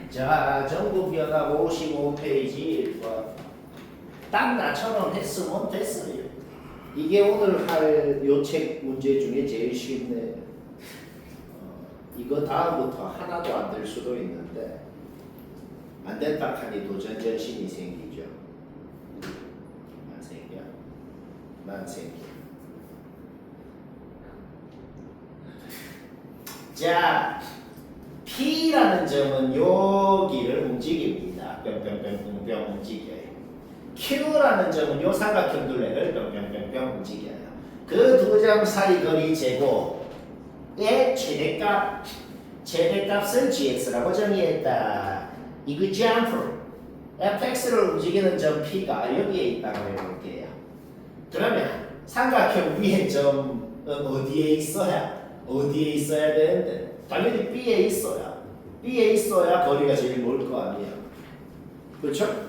자, 전국연합 55페이지 1번. 딱 나처럼 했으면 됐어요. 이게 오늘 할 요 책 문제 중에 제일 쉽네. 이거 다음부터 하나도 안 될 수도 있는데 안 됐다 하니 도전 정신이 생기죠. 안 생겨? 난 생겨. 자, P라는 점은 여기를 움직입니다. 뿅뿅뿅뿅뿅 움직여요. Q라는 점은 요 삼각형 둘레를 뿅뿅뿅뿅 움직여요. 그 두 점 사이 거리 제곱의 최대값을 gx라고 정의했다. 이거 점프 fx를 움직이는 점 P가 여기에 있다고 해볼게요. 그러면 삼각형 위에 점은 어디에 있어야 되는데 당연히 B에 있어야 거리가 제일 멀 거 아니야. 그렇죠?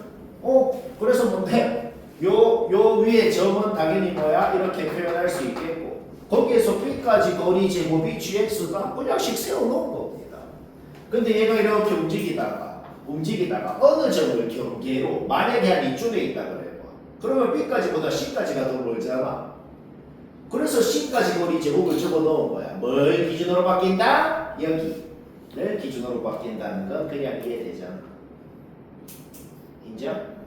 그래서 뭔데? 요 위에 점은 당연히 뭐야? 이렇게 표현할 수 있겠고 거기에서 B까지 거리 제곱이 gx가 그냥씩 세워놓은 겁니다. 근데 얘가 이렇게 움직이다가 어느 점을 경계로 만약에 한 이쪽에 있다 그래요. 그러면 B까지보다 C까지가 더 멀잖아. 그래서 C까지 거리 제곱을 적어 놓은 거야. 뭘 기준으로 바뀐다? 여기를 기준으로 바뀐다는 건 그냥 이해되잖아. 인정?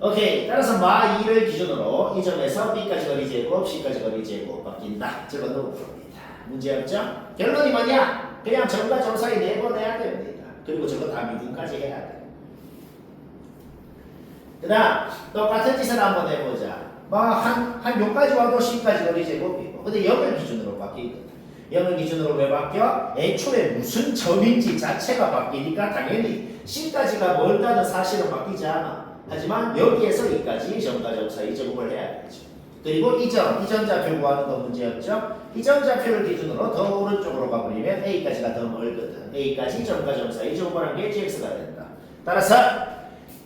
오케이. 따라서 마 2를 기준으로 이 점에서 B까지 거리 제곱, C까지 거리 제곱 바뀐다. 적어 놓은 겁니다. 문제 없죠? 결론이 뭐냐? 그냥 점과 점 사이 내보내야 됩니다. 그리고 저거 다 미분까지 해야 돼. 그 다음 똑같은 짓을 한번 해보자. 한 요까지 와도 C까지 거리 제곱이고 근데 0을 기준으로 바뀌거든. 0을 기준으로 왜 바뀌어? 애초에 무슨 점인지 자체가 바뀌니까 당연히 C까지가 멀다는 사실은 바뀌지 않아. 하지만 여기에서 이까지 점과 점 사이 제곱을 해야 되죠. 그리고 이 점좌표 구하는 거 문제였죠? 이 점좌표를 기준으로 더 오른쪽으로 가버리면 A까지가 더 멀거든. A까지 점과 점 사이 제곱을 한 게 GX가 된다. 따라서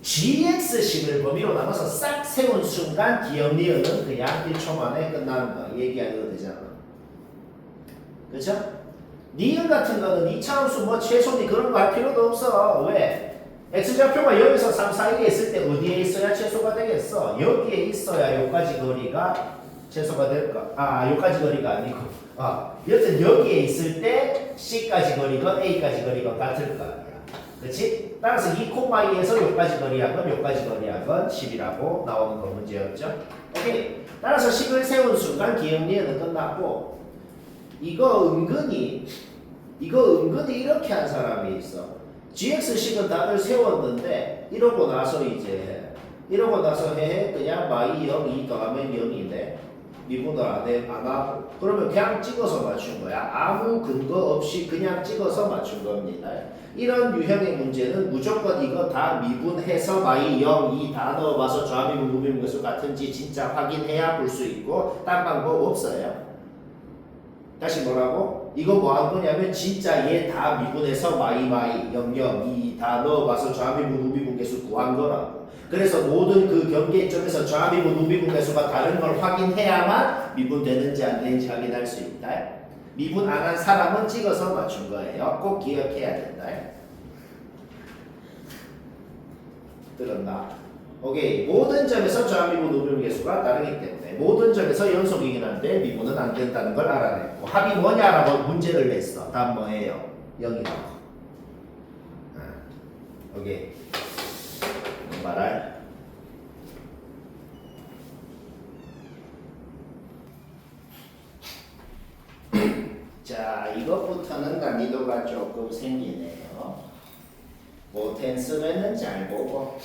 GX식을 범위로 나눠서 싹 세운 순간 기억 니은은 그냥 1초 만에 끝나는 거 얘기하려도 되잖아. 그렇죠? 니은 같은 거는 2차함수 뭐 최소니 그런 거 할 필요도 없어. 왜? X좌표가 여기서 3 사이에 있을 때 어디에 있어야 최소가 되겠어? 여기에 있어야 여기까지 거리가 최소가 될까? 여기까지 거리가 아니고 여튼 여기에 있을 때 C까지 거리건 A까지 거리건 같을 거 아니야. 그렇지? 따라서 2,2에서 여기까지 거리하건 여기까지 거리하건 10이라고 나오는 거 문제였죠. 오케이. 따라서 10을 세운 순간 기억 니은은 끝났고 이거 은근히 이렇게 한 사람이 있어. GX식은 다들 세웠는데 이러고 나서 그냥 마이 0, 2 더하면 0인데 미분을 안 하고 그러면 그냥 찍어서 맞춘 거야. 아무 근거 없이 그냥 찍어서 맞춘 겁니다. 이런 유형의 문제는 무조건 이거 다 미분해서 마이 0, 2 다 넣어봐서 좌미분, 우미분 계수 같은지 진짜 확인해야 볼 수 있고 딴 방법 없어요. 다시 뭐라고? 이거 뭐 한 거냐면 진짜 얘 다 미분해서 마이 0, 0, 2 다 넣어봐서 좌미분, 우미분 계수 구한 거라고. 그래서 모든 그 경계점에서 좌미분, 우미분 계수가 다른 걸 확인해야만 미분되는지 안 되는지 확인할 수 있다. 미분 안 한 사람은 찍어서 맞춘 거예요. 꼭 기억해야 된다. 들었나? 오케이. 모든 점에서 좌미분, 우미분 계수가 다르기 때문에 모든 점에서 연속이긴 한데 미분은 안 된다는 걸 알아냈고 합이 뭐냐라고 문제를 냈어. 답 뭐예요? 0이라고. 오케이. 말할. 자, 이것부터는 난이도가 조금 생기네요. 못한 쓰면은 잘 보고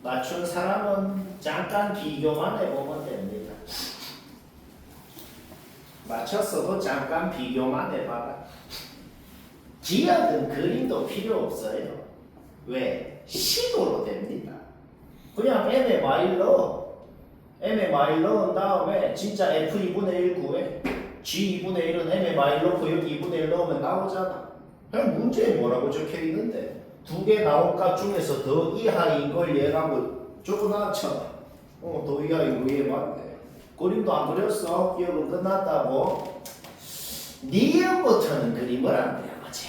맞춘 사람은 잠깐 비교만 해보면 됩니다. 맞췄어도 잠깐 비교만 해봐라. 기억은 그림도 필요 없어요. 왜? 식으로 됩니다. 그냥 M에 마일 넣은 다음에 진짜 F2분의 1 구해. G2분의 1은 M에 마일 넣고 여기 2분의 1 넣으면 나오잖아. 그냥 문제에 뭐라고 적혀있는데 두 개 나온 값 중에서 더 이하인 걸 얘가 뭐 적어놨잖아. 더 이하인 거 얘 맞네. 그림도 안 그렸어. 기억은 끝났다고. 니은부터는 그림을 안 그려보자.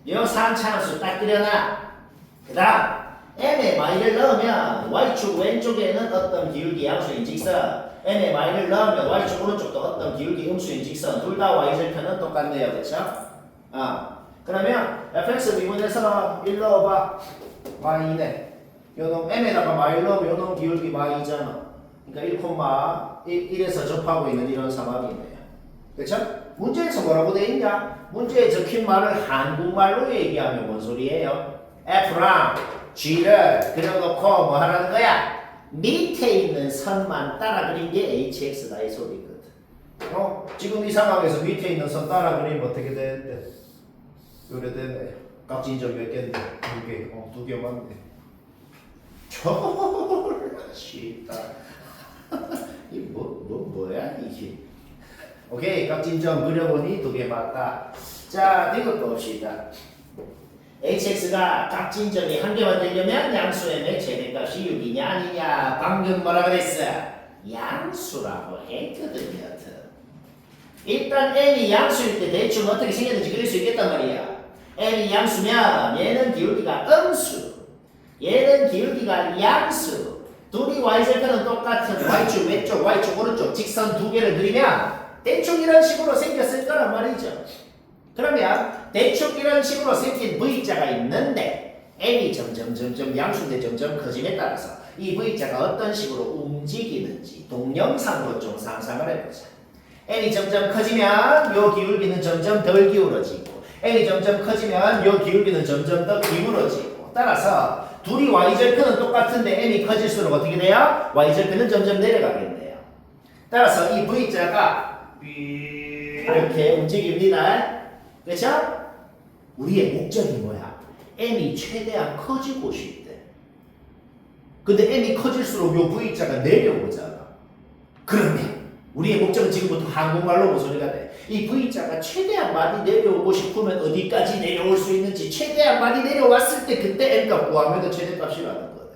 요 3차함수 딱 그려놔. 그 다음 m에 y를 넣으면 y축 왼쪽에는 어떤 기울기 양수인 직선, m에 y를 넣으면 y축 오른쪽도 어떤 기울기 음수인 직선, 둘 다 y절편은 똑같네요. 그쵸? 그러면 fx 미분에서 1 넣어봐. y네. 요놈 m에다가 y 넣으면 요놈 기울기 y잖아. 그러니까 1,1에서 접하고 있는 이런 상황이네요. 그쵸? 문제에서 뭐라고 돼 있냐? 문제에 적힌 말을 한국말로 얘기하면 뭔 소리예요? F랑 G를 그려놓고 뭐 하라는 거야? 밑에 있는 선만 따라 그린 게 HX다 이 소리거든. 지금 이 상황에서 밑에 있는 선 따라 그리면 어떻게 되는데? 요래 되네. 깍진점 몇 개인데? 2개. 2개 맞네. 졸라 쉽다. 이 뭐야 이게? 오케이, 깍진점 그려보니 2개 맞다. 자, 이것도 봅시다. hx가 깍진점이 한 개만 되려면 양수의 최대값이 6이냐 아니냐. 방금 뭐라 그랬어? 양수라고 했거든요. 일단 n이 양수일 때 대충 어떻게 생겼는지 그릴 수 있겠단 말이야. n이 양수면 얘는 기울기가 음수, 얘는 기울기가 양수. 둘이 y절편은 똑같은 y축 왼쪽, y축 오른쪽 직선 두 개를 그리면 대충 이런 식으로 생겼을 거란 말이죠. 그러면 대충 이런 식으로 생긴 V자가 있는데 n이 점점 양수인데 점점 커짐에 따라서 이 V자가 어떤 식으로 움직이는지 동영상으로 좀 상상을 해보자. n이 점점 커지면 요 기울기는 점점 덜 기울어지고 n이 점점 커지면 요 기울기는 점점 더 기울어지고 따라서 둘이 y절편은 똑같은데 n이 커질수록 어떻게 돼요? y절편은 점점 내려가겠네요. 따라서 이 V자가 이렇게 움직입니다. 그렇죠? 우리의 목적이 뭐야? n이 최대한 커지고 싶대. 근데 n이 커질수록 요 V자가 내려오잖아. 그러면 우리의 목적은 지금부터 한국말로 무슨 소리가 돼? 이 V자가 최대한 많이 내려오고 싶으면 어디까지 내려올 수 있는지 최대한 많이 내려왔을 때 그때 n값 구하면 최대값이라는 거네.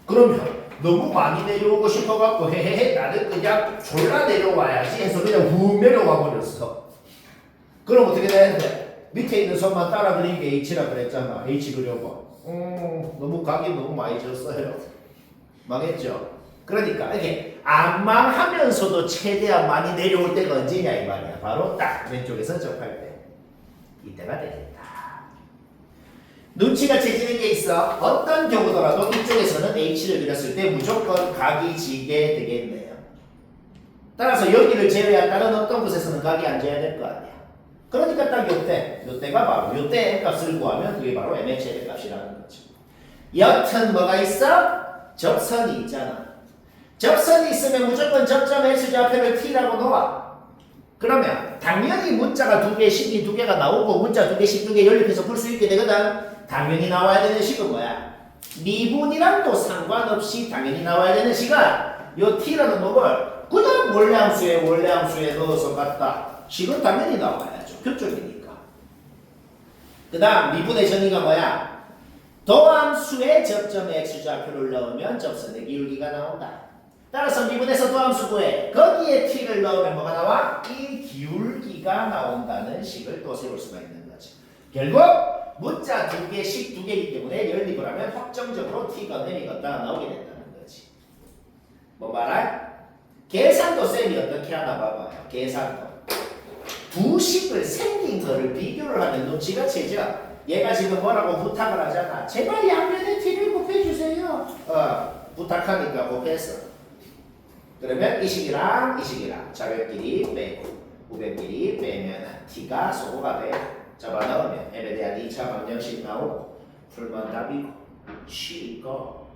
그러면 너무 많이 내려오고 싶어갖고 헤헤헤 나는 그냥 졸라 내려와야지 해서 그냥 훅 내려와 버렸어. 그럼 어떻게 되는데? 밑에 있는 선만 따라 그린 게 H라 그랬잖아. H 그려봐. 너무 각이 너무 많이 졌어요. 망했죠? 그러니까 이게 안 망하면서도 최대한 많이 내려올 때가 언제냐 이 말이야. 바로 딱 왼쪽에서 접할 때. 이때가 되겠다. 눈치가 채지는 게 있어. 어떤 경우더라도 이쪽에서는 H를 그렸을 때 무조건 각이 지게 되겠네요. 따라서 여기를 제외한 다른 어떤 곳에서는 각이 안 져야 될 거 아니야. 그러니까 딱 요때가 바로 요때 n값을 구하면 그게 바로 m의 최대값이라는 거죠. 여튼 뭐가 있어? 접선이 있잖아. 접선이 있으면 무조건 접점 x좌표를 t라고 놓아. 그러면 당연히 문자가 두 개, 식이 두 개가 나오고 문자 두 개씩 두 개 연립해서 풀 수 있게 되거든. 당연히 나와야 되는 식은 뭐야? 미분이랑도 상관없이 당연히 나와야 되는 식은 요 t라는 놈을 그냥 원래함수에 넣어서 갖다. 식은 당연히 나와야죠. 표쪽이니까. 그 다음 미분의 전이가 뭐야? 도함수에 접점에 x좌표를 넣으면 접선의 기울기가 나온다. 따라서 미분에서 도함수 구해. 거기에 t를 넣으면 뭐가 나와? 이 기울기가 나온다는 식을 또 세울 수가 있는 거지. 결국 문자 두 개씩 두 개이기 때문에 연립을 하면 확정적으로 t가 내리겠다 나오게 된다는 거지. 뭐 말할? 계산도 쌤이 어떻게 하나 봐봐요. 계산도. 두 식을 생긴 거를 비교를 하면 눈치가 채죠. 얘가 지금 뭐라고 부탁을 하잖아. 제발 양면에 t를 곱해주세요. 부탁하니까 곱했어. 그러면 이 식이랑 자별끼리 빼고 우별끼리 빼면 t가 소거가 돼. 잡아넣으면 m에 대한 2차 방정식 나오고 풀면 답이고 쉬고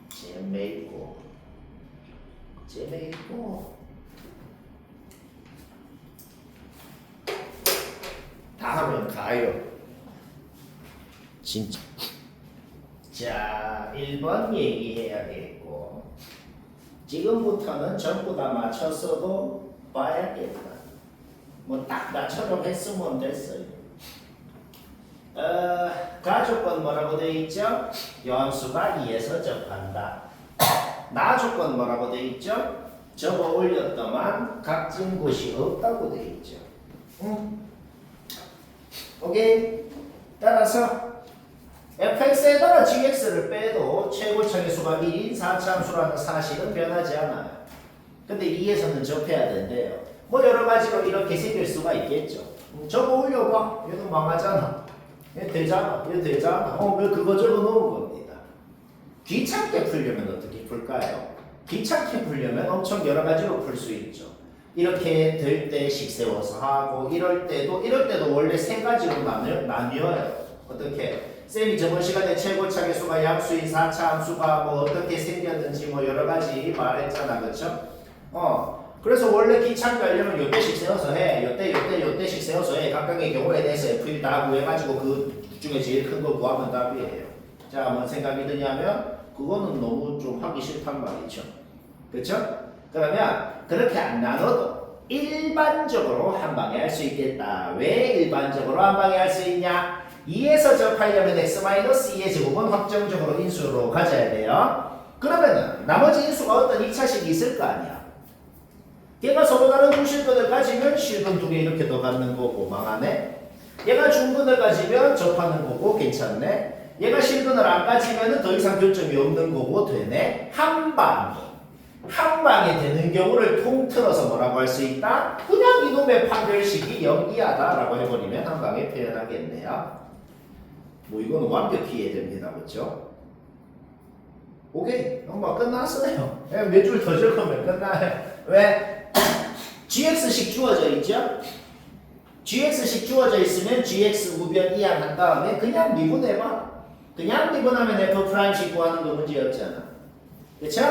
재매있고 다 하면 가요. 진짜. 자, 1번 얘기해야겠고 지금부터는 전부 다 맞췄어도 봐야겠다. 뭐 딱 나처럼 했으면 됐어요. 가조건 뭐라고 되어 있죠? 요함수가 2에서 접한다. 나조건 뭐라고 되어 있죠? 접어 올렸더만 각진 곳이 없다고 되어 있죠. 오케이? 따라서 fx에다가 gx를 빼도 최고차의 수가 1인 4차함수라는 사실은 변하지 않아요. 근데 2에서는 접해야 된대요. 뭐 여러 가지로 이렇게 생길 수가 있겠죠. 저거 올려봐. 얘도 망하잖아. 얘 되잖아. 얘 되잖아. 왜 그거 적어 놓은 겁니다. 귀찮게 풀려면 어떻게 풀까요? 귀찮게 풀려면 엄청 여러 가지로 풀 수 있죠. 이렇게 될 때씩 세워서 하고 이럴 때도 원래 세 가지로 나뉘어요. 어떻게? 쌤이 저번 시간에 최고차 계수가 양수인 4차 함수가 뭐 어떻게 생겼는지 뭐 여러 가지 말했잖아. 그쵸? 그래서 원래 귀찮게 하려면 요때씩 세워서 해. 요때씩 세워서 해. 각각의 경우에 대해서 F1 다 구해가지고 그 중에 제일 큰 거 구하면 답이에요. 자, 뭔 생각이 드냐면 그거는 너무 좀 하기 싫단 말이죠. 그쵸? 그러면 그렇게 안 나눠도 일반적으로 한 방에 할 수 있겠다. 왜 일반적으로 한 방에 할 수 있냐? 2에서 접하려면 x-2의 제곱은 확정적으로 인수로 가져야 돼요. 그러면은 나머지 인수가 어떤 2차식이 있을 거 아니야. 얘가 서로 다른 두 실근을 가지면 실근 두 개 이렇게 더 갖는 거고 망하네. 얘가 중근을 가지면 접하는 거고 괜찮네. 얘가 실근을 안 가지면 더 이상 교점이 없는 거고 되네. 한 방에 되는 경우를 통틀어서 뭐라고 할 수 있다? 그냥 이놈의 판별식이 영이하다라고 해버리면 한 방에 표현하겠네요. 뭐 이거는 완벽히 이해됩니다. 그렇죠? 오케이. 뭐 끝났어요. 몇 줄 더 적으면 끝나요. 왜? gx식 주어져 있죠? gx식 주어져 있으면 gx 우변 이항 한 다음에 그냥 미분해봐. 그냥 미분하면 f'식 구하는 거 문제 없잖아. 그쵸?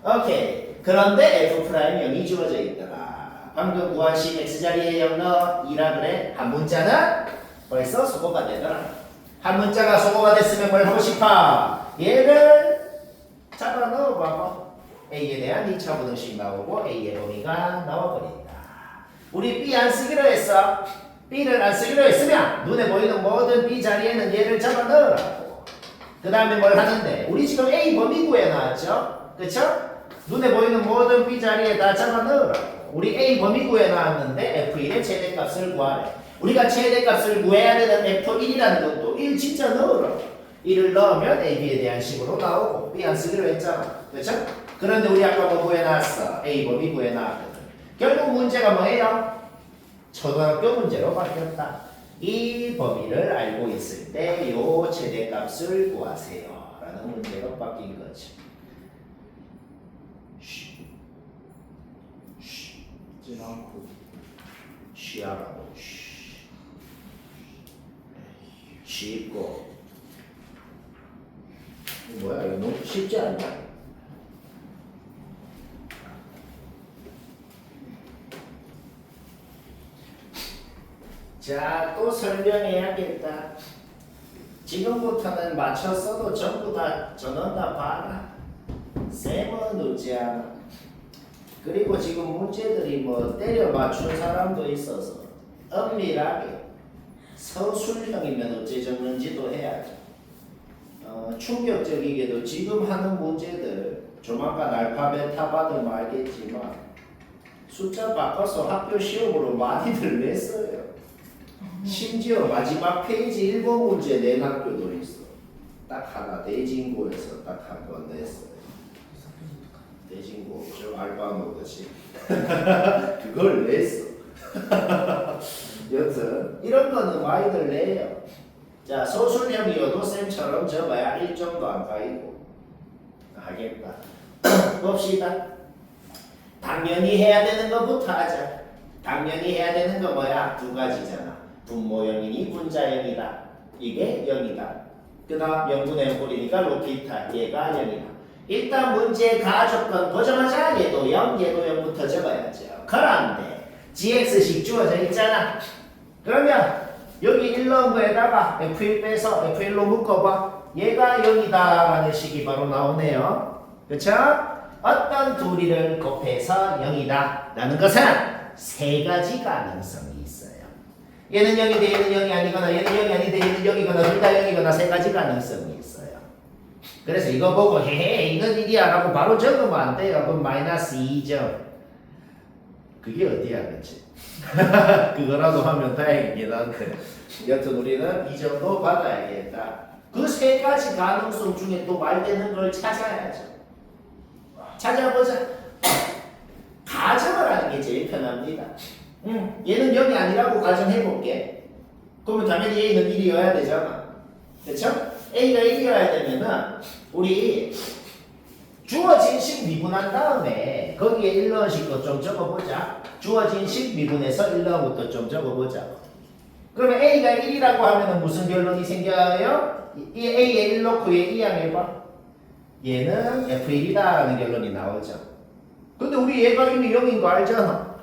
오케이. 그런데 f'형이 주어져 있더라. 방금 구한 식 x자리에 0 넣어 2라 그래. 한 문자는 벌써 수고가 되더라. 한 문자가 수고가 됐으면 뭘 하고 싶어? 얘를 잡아 넣어봐봐. A에 대한 2차 부등식 나오고 A의 범위가 나와버린다. 우리 B 안 쓰기로 했어. B를 안 쓰기로 했으면 눈에 보이는 모든 B 자리에는 얘를 잡아 넣으라고. 그 다음에 뭘 하는데? 우리 지금 A 범위 구해 나왔죠? 그쵸? 눈에 보이는 모든 B 자리에 다 잡아 넣으라고. 우리 A 범위 구해 나왔는데 F1의 최대값을 구하래. 우리가 최대값을 구해야 되는 F1이라는 것도 1 진짜 넣으라고. 1을 넣으면 A, B에 대한 식으로 나오고 B 안 쓰기로 했잖아. 그쵸? 그런데 우리 아까 뭐 구해놨어? A 범위 구해놨거든. 결국 문제가 뭐예요? 초등학교 문제로 바뀌었다. 이 범위를 알고 있을 때 요 최대값을 구하세요. 라는 문제로 바뀐 거지. 쉬지 않고 쉬하라고. 쉽고 뭐야 이거 너무 쉽지 않냐? 자, 또 설명해야겠다. 지금부터는 맞췄어도 전부 다 전원 다 봐라. 쌤은 늦지 않아. 그리고 지금 문제들이 뭐 때려 맞춘 사람도 있어서 엄밀하게 서술형이면 어째 적는지도 해야죠. 충격적이게도 지금 하는 문제들 조만간 알파벳 타 받으면 알겠지만 숫자 바꿔서 학교 시험으로 많이들 냈어요. 심지어 마지막 페이지 1번 문제 낸 학교도 있어. 딱 하나 대진고에서 딱 한 번 냈어요. 대진고 저 알바노 것이 그걸 냈어. 여튼 이런 거는 많이들 내요. 자, 소술형이어도 쌤처럼 적어야 1점도 안 가이고 하겠다. 봅시다. 당연히 해야 되는 것부터 하자. 당연히 해야 되는 거 뭐야? 두 가지잖아. 분모형이니 분자형이다. 이게 0이다. 그 다음 0분의 0꼴이니까 로피타. 얘가 0이다. 일단 문제 가조건 보자마자 얘도 0, 얘도 0부터 적어야죠. 그런데 gx식 주어져 있잖아. 그러면 여기 1 넣은 거에다가 f1 빼서 f1로 묶어봐. 얘가 0이다 라는 식이 바로 나오네요. 그쵸? 어떤 둘이를 곱해서 0이다 라는 것은 세 가지 가능성이 있어요. 얘는 0이 돼, 얘는 0이 아니거나, 얘는 0이 아닌데 얘는 0이거나, 둘 다 0이거나 세 가지 가능성이 있어요. 그래서 이거 보고 헤헤 이건 1이야 라고 바로 적으면 안 돼요. 그럼 마이너스 2점. 그게 어디야, 그치? 그거라도 하면 다행이긴 한데 여튼 우리는 이 정도 받아야겠다. 그 세 가지 가능성 중에 또 말되는 걸 찾아야죠. 찾아보자. 가정을 하는 게 제일 편합니다. 얘는 0이 아니라고 가정해볼게. 그러면 당연히 A는 1이어야 되잖아. 그쵸? A가 1이어야 되면은 우리 주어진 식 미분한 다음에 거기에 1 넣은 식도 좀 적어보자. 주어진 식 미분에서 1 넣은 것도 좀 적어보자. 그러면 A가 1이라고 하면은 무슨 결론이 생겨요? 이 A에 1 넣고 얘 이항해봐. 얘는 F1이다 라는 결론이 나오죠. 근데 우리 얘가 이미 0인 거 알잖아.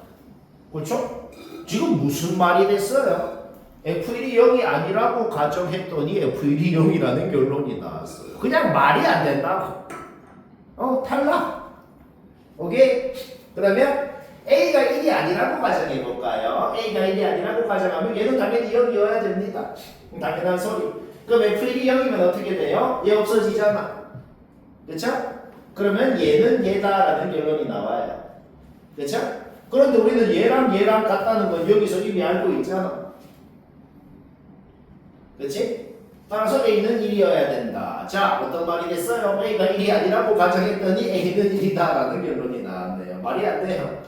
그렇죠? 지금 무슨 말이 됐어요? F1이 0이 아니라고 가정했더니 F1이 0이라는 결론이 나왔어요. 그냥 말이 안 된다고. 탈락. 오케이? 그러면 A가 1이 아니라고 가정해볼까요? A가 1이 아니라고 가정하면 얘는 당연히 0이어야 됩니다. 당연한 소리. 그럼 F1이 0이면 어떻게 돼요? 얘 없어지잖아. 그쵸? 그러면 얘는 얘다라는 결론이 나와요. 그쵸? 그런데 우리는 얘랑 같다는 건 여기서 이미 알고 있잖아. 그치? 따라서 A는 1이어야 된다. 자, 어떤 말이 됐어요? A가 1이 아니라고 가정했더니 A는 1이다라는 결론이 나왔네요. 말이 안 돼요.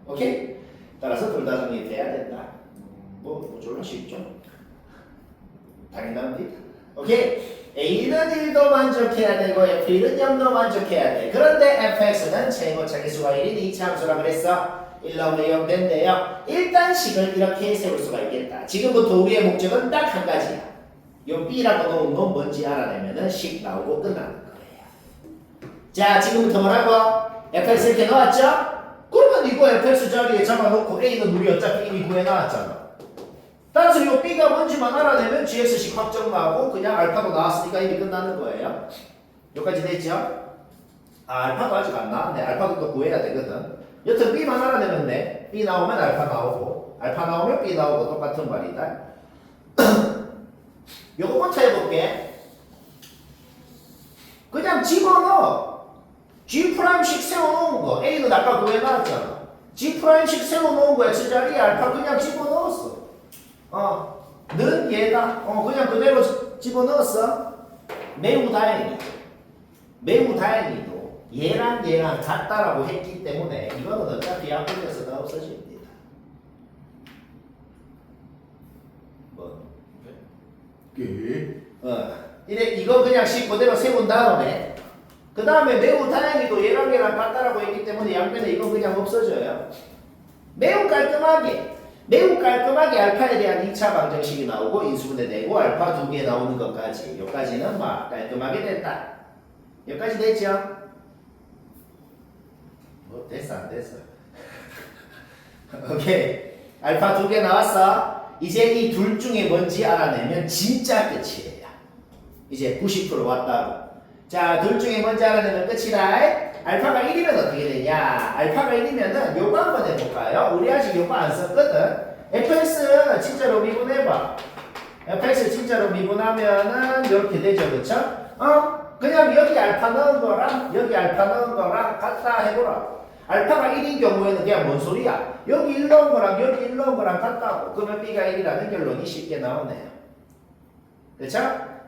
오케이? 따라서 둘 다 정립돼야 된다. 뭐 졸라 쉽죠? 당연합니다. 오케이? A는 1도 만족해야 되고 F1은 0도 만족해야 돼. 그런데 fx는 최고 차기수가 1인 이 함수라 그랬어. 1 넣으면 0 된대요. 일단 식을 이렇게 세울 수가 있겠다. 지금부터 우리의 목적은 딱 한 가지야. 요 B라고 놓은 건 뭔지 알아내면은 식 나오고 끝나는 거예요. 자, 지금부터 뭐라고? fx 이렇게 넣었죠? 그러면 이거 fx 자리에 잡아놓고 A는 우리 어차피 이미 구해놨잖아. 따라서 이 B가 뭔지만 알아내면 GX식 확정 나오고 그냥 알파도 나왔으니까 이미 끝나는 거예요. 여기까지 됐죠? 알파도 아직 안 나왔네. 알파도 또 구해야 되거든. 여튼 B만 알아내면 돼. B 나오면 알파 나오고 알파 나오면 B 나오고 똑같은 말이다. 요거부터 해볼게. 그냥 집어넣어. G'식 세워놓은 거. A는 아까 구해놨잖아. G'식 세워놓은 거 X자리에 알파 그냥 집어넣었어. 는 얘다. 그냥 그대로 집어넣었어. 매우 다행이죠. 매우 다행히도 얘랑 같다라고 했기 때문에 이거는 어차피 앞에서 다 없어집니다. 뭐? 이거 그냥 식 그대로 세운 다음에 그 다음에 매우 다행히도 얘랑 같다라고 했기 때문에 양변에 이거 그냥 없어져요. 매우 깔끔하게 알파에 대한 2차 방정식이 나오고 인수분해 되고 알파 2개 나오는 것까지 여기까지는 막 깔끔하게 됐다. 여기까지 됐죠? 뭐 됐어 안 됐어? 오케이. 알파 2개 나왔어. 이제 이 둘 중에 뭔지 알아내면 진짜 끝이에요. 이제 90% 왔다고. 자, 둘 중에 뭔지 알아내면 끝이다. 알파가 1이면 어떻게 되냐? 알파가 1이면은 요거 한번 해볼까요? 우리 아직 요거 안 썼거든. fx 진짜로 미분해봐. fx 진짜로 미분하면은 이렇게 되죠, 그쵸? 그냥 여기 알파 넣은 거랑 여기 알파 넣은 거랑 같다 해보라. 알파가 1인 경우에는 그냥 뭔 소리야? 여기 1 넣은 거랑 여기 1 넣은 거랑 같다고. 그러면 b가 1이라는 결론이 쉽게 나오네요. 그쵸?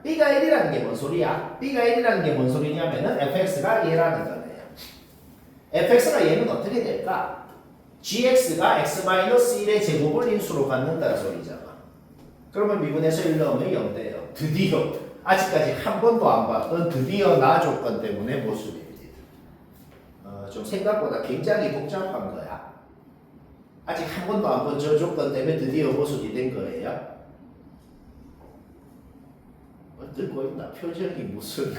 b가 1이라는 게 뭔 소리야? b가 1이라는 게 뭔 소리냐면은 fx가 얘라는 거네요. fx가 얘는 어떻게 될까? gx가 x-1의 제곱을 인수로 갖는다는 소리잖아. 그러면 미분해서 1 넣으면 0 돼요. 드디어 아직까지 한 번도 안 봤던 드디어 나 조건 때문에 모습입니다. 좀 생각보다 굉장히 복잡한 거야. 아직 한 번도 안 본 저 조건 때문에 드디어 모습이 된 거예요. 듣고 있나? 표정이 무슨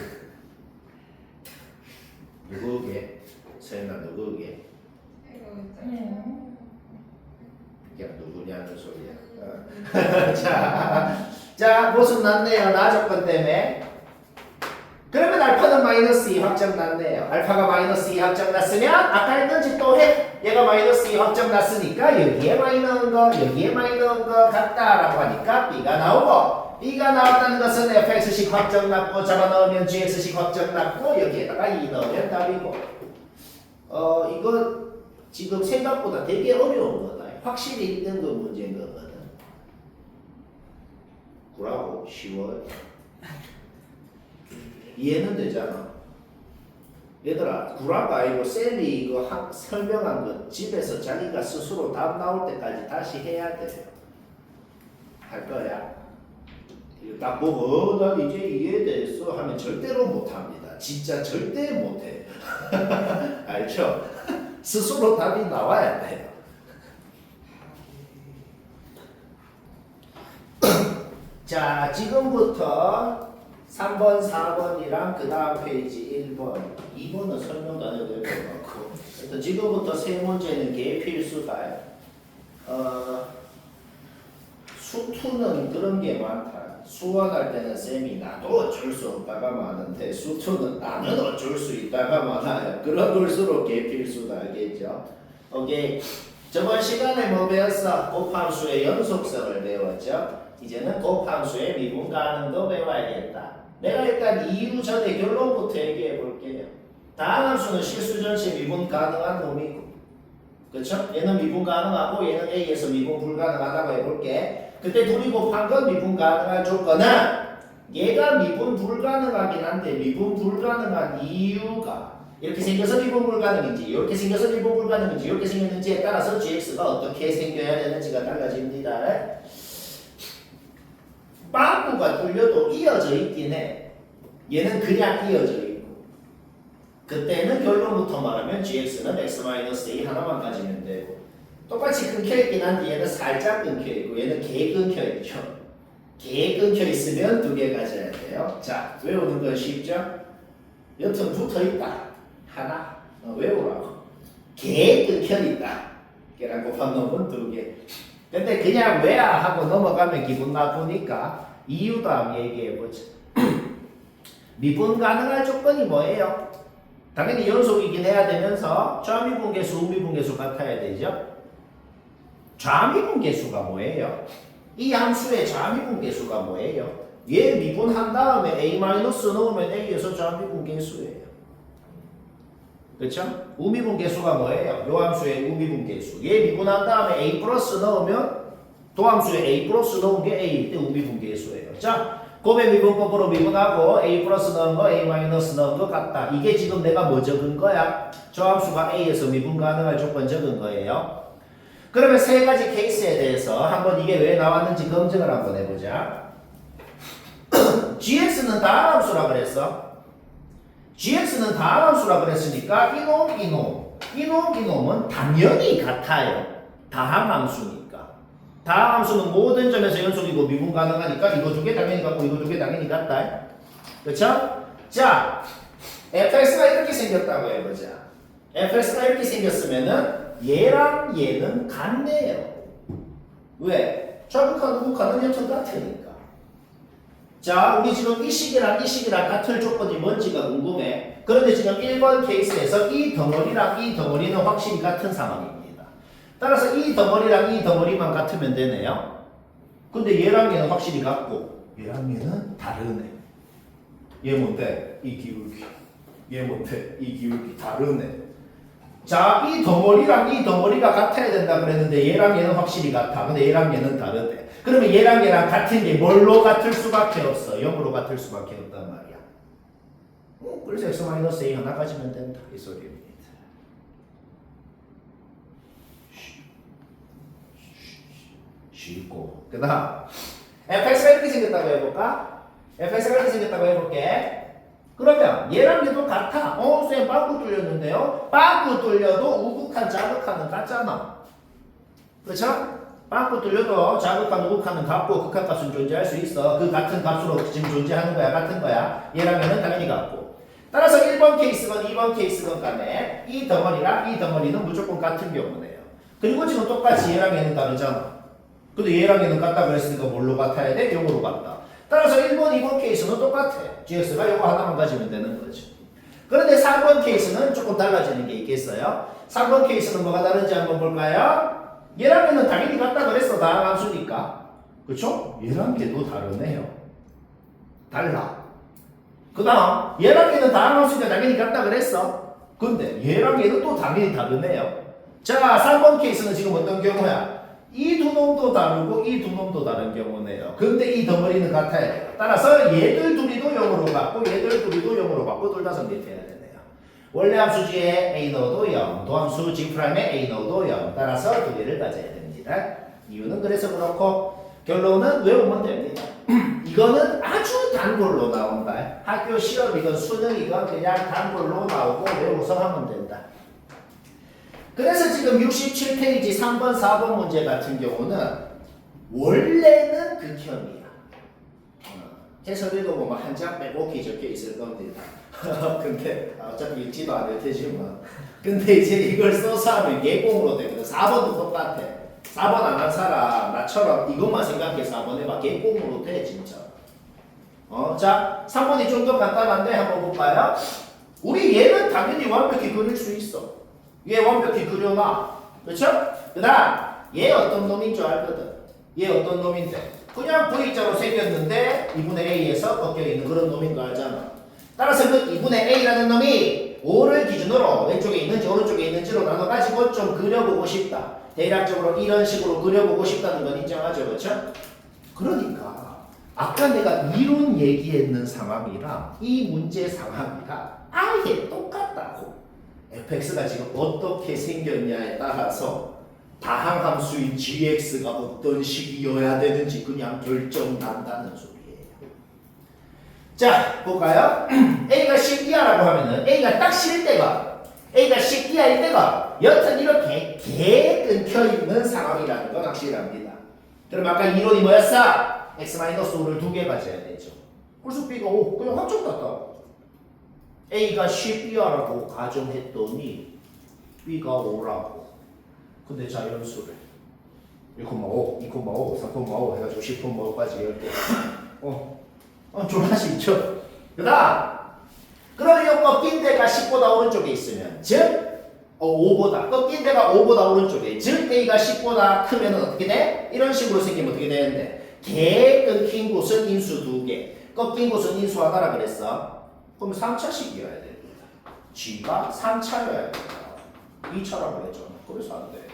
누구게? 서연아 누구게? 그냥 누구냐는 소리야. 자, 모습 났네요. 나 조건 때문에. 그러면 알파는 마이너스 2 확정 났네요. 알파가 마이너스 2 확정 났으면 아까 했는지 또 해. 얘가 마이너스 2 확정 났으니까 여기에 많이 넣은 거, 여기에 많이 넣은 거 같다라고 하니까 B가 나오고 B가 나왔다는 것은 fx식 확정 났고 잡아넣으면 gx식 확정 났고 여기에다가 2 넣으면 답이고 이거 지금 생각보다 되게 어려운 거다. 확실히 1등급 문제인 거거든. 구라고 쉬워요. 이해는 되잖아. 얘들아, 구라가 아니고 쌤이 이거 설명한 거 집에서 자기가 스스로 답 나올 때까지 다시 해야 돼요. 할 거야. 이거 딱 보고 난 이제 이해됐어 하면 절대로 못합니다. 진짜 절대 못해. 알죠? 스스로 답이 나와야 돼요. 자, 지금부터 3번, 4번이랑 그 다음 페이지 1번, 2번은 설명도 안 해도 될 것 같고, 일단 지금부터 세 문제는 개필수다. 수투는 그런 게 많다. 수원할 때는 쌤이 나도 어쩔 수 없다가 많은데 수투는 나는 어쩔 수 있다가 많아요. 그런 걸수록 개필수다. 알겠죠? 오케이. 저번 시간에 뭐 배웠어? 곱함수의 연속성을 배웠죠? 이제는 곱함수의 미분 가능도 배워야겠다. 내가 일단 이유 전에 결론부터 얘기해 볼게요. 다항함수는 실수 전체 미분 가능한 놈이고, 그렇죠? 얘는 미분 가능하고 얘는 A에서 미분 불가능하다고 해볼게. 그때 둘이 곱한 건 미분 가능한 조건은 얘가 미분 불가능하긴 한데 미분 불가능한 이유가 이렇게 생겨서 미분 불가능인지 이렇게 생겨서 미분 불가능인지 이렇게 생겼는지에 따라서 gx가 어떻게 생겨야 되는지가 달라집니다. 빵꾸가 뚫려도 이어져 있긴 해. 얘는 그냥 이어져 있고. 그때는 결론부터 말하면 gx는 x-a 하나만 가지면 되고, 똑같이 끊겨있긴 한데 얘는 살짝 끊겨있고 얘는 개 끊겨있죠. 개 끊겨있으면 두 개 가져야 돼요. 자, 외우는 건 쉽죠? 여튼 붙어있다. 하나. 외우라고. 개 끊겨있다. 걔랑 곱한 놈은 두 개. 근데 그냥 왜야 하고 넘어가면 기분 나쁘니까 이유도 한번 얘기해보자. 미분 가능할 조건이 뭐예요? 당연히 연속이긴 해야 되면서 좌미분계수, 우미분계수 같아야 되죠? 좌미분계수가 뭐예요? 이 함수의 좌미분계수가 뭐예요? 얘 미분한 다음에 a- 넣으면 a에서 좌미분계수예요. 그렇죠? 우미분계수가 뭐예요? 요 함수의 우미분계수. 얘 미분한 다음에 a 플러스 넣으면 도함수에 a 플러스 넣은 게 a일 때 우미분계수예요. 자, 곱의 미분법으로 미분하고 a 플러스 넣은 거, a 마이너스 넣은 거 같다. 이게 지금 내가 뭐 적은 거야? 저 함수가 a에서 미분 가능할 조건 적은 거예요. 그러면 세 가지 케이스에 대해서 한번 이게 왜 나왔는지 검증을 한번 해보자. gx는 다항함수라 그랬어. gx는 다항함수라 그랬으니까 이놈은 당연히 같아요. 다항함수니까. 다항함수는 모든 점에서 연속이고 미분 가능하니까 이거 두 개 당연히 같고 이거 두 개 당연히 같다. 그렇죠? 자, fx가 이렇게 생겼다고 해보자. fx가 이렇게 생겼으면은 얘랑 얘는 같네요. 왜? 좌극하고 우극하는 여튼 같으니까. 자, 우리 지금 이 식이랑 이 식이랑 같을 조건이 뭔지가 궁금해. 그런데 지금 1번 케이스에서 이 덩어리랑 이 덩어리는 확실히 같은 상황입니다. 따라서 이 덩어리랑 이 덩어리만 같으면 되네요. 근데 얘랑 얘는 확실히 같고 얘랑 얘는 다르네. 얘 뭔데? 이 기울기. 얘 뭔데? 이 기울기 다르네. 자, 이 덩어리랑 이 덩어리가 같아야 된다 그랬는데 얘랑 얘는 확실히 같아. 근데 얘랑 얘는 다르대. 그러면 얘랑 얘랑 같은 게 뭘로 같을 수밖에 없어? 0으로 같을 수밖에 없단 말이야. 그래서 x-a 하나 가지면 된다. 이 소리입니다. 쉽고. 그 다음 fx가 이렇게 생겼다고 해볼까? fx가 이렇게 생겼다고 해볼게. 그러면 얘랑 얘도 같아. 쌤 빵꾸 뚫렸는데요? 빵꾸 뚫려도 우극한 자극하는 같잖아. 그렇죠? 빵꾸 뚫려도 자극한 우극하는 같고 극한값은 존재할 수 있어. 그 같은 값으로 지금 존재하는 거야. 같은 거야. 얘랑 얘는 당연히 같고. 따라서 1번 케이스건 2번 케이스건 간에 이 덩어리랑 이 덩어리는 무조건 같은 경우네요. 그리고 지금 똑같이 얘랑 얘는 다르잖아. 근데 얘랑 얘는 같다 그랬으니까 뭘로 같아야 돼? 0으로 같다. 따라서 1번, 2번 케이스는 똑같아. gx가 이거 하나만 가지면 되는 거죠. 그런데 3번 케이스는 조금 달라지는 게 있겠어요. 3번 케이스는 뭐가 다른지 한번 볼까요? 얘랑 얘는 당연히 같다 그랬어. 다항함수니까. 그쵸? 얘랑 얘도 다르네요. 달라. 그 다음 얘랑 얘는 다항함수니까 당연히 같다 그랬어. 근데 얘랑 얘는 또 당연히 다르네요. 자, 3번 케이스는 지금 어떤 경우야? 이 두 놈도 다르고 이 두 놈도 다른 경우네요. 근데 이 덩어리는 같아야 돼요. 따라서 얘들 둘이도 0으로 갖고 얘들 둘이도 0으로 갖고 둘 다 성립해야 되네요. 원래 함수지에 a 넣어도 0, 도함수 G'에 a 넣어도 0. 따라서 두 개를 가져야 됩니다. 이유는 그래서 그렇고 결론은 외우면 됩니다. 이거는 아주 단골로 나온다. 학교 시험이건 수능이건 그냥 단골로 나오고 외워서 하면 된다. 그래서 지금 67페이지 3번, 4번 문제 같은 경우는 원래는 극혐이야. 해설 읽어보면 한 장 빼곡히 적혀 있을 겁니다. 근데 어차피 읽지도 않을 테지만 근데 이제 이걸 써서 하면 예공으로 되거든. 4번도 똑같아. 4번 안 한 사람 나처럼 이것만 생각해서 4번 해봐. 예공으로 돼 진짜. 자 3번이 좀 더 간단한데 한번 볼까요? 우리 얘는 당연히 완벽히 그릴 수 있어. 얘 완벽히 그려놔. 그렇죠? 그 다음 얘 어떤 놈인 줄 알거든. 얘 어떤 놈인데 그냥 V자로 생겼는데 2분의 A에서 꺾여있는 그런 놈인 거 알잖아. 따라서 그 2분의 A라는 놈이 5를 기준으로 왼쪽에 있는지 오른쪽에 있는지로 나눠가지고 좀 그려보고 싶다. 대략적으로 이런 식으로 그려보고 싶다는 건 인정하죠. 그렇죠? 그러니까 아까 내가 이론 얘기했는 상황이랑 이 문제 상황이랑 아예 똑같다고. fx가 지금 어떻게 생겼냐에 따라서 다항함수인 gx가 어떤 식이어야 되는지 그냥 결정난다는 소리예요. 자, 볼까요? a가 10이하라고 하면은 a가 딱 10일 때가 a가 10이하일 때가 여튼 이렇게 개 끊겨있는 상황이라는 건 확실합니다. 그럼 아까 이론이 뭐였어? x-5를 두 개 가져야 되죠. 그래서 b가 5 그냥 확정 같다. A가 10이하라고 가정했더니 B가 5라고. 근데 자연수를 1,5, 2,5, 3,5 해가지고 10,5까지 10개. 좀 할 수 있죠. 그 다음 그러면 이 꺾인 데가 10보다 오른쪽에 있으면 즉 5보다 꺾인 데가 5보다 오른쪽에 즉 A가 10보다 크면 어떻게 돼? 이런 식으로 생기면 어떻게 되는데 개 끊긴 곳은 인수 2개 꺾인 곳은 인수 하나라 그랬어. 그럼 3차식이어야 됩니다. G가 3차여야 된다. 2차라고 했잖아. 그래서 안 돼.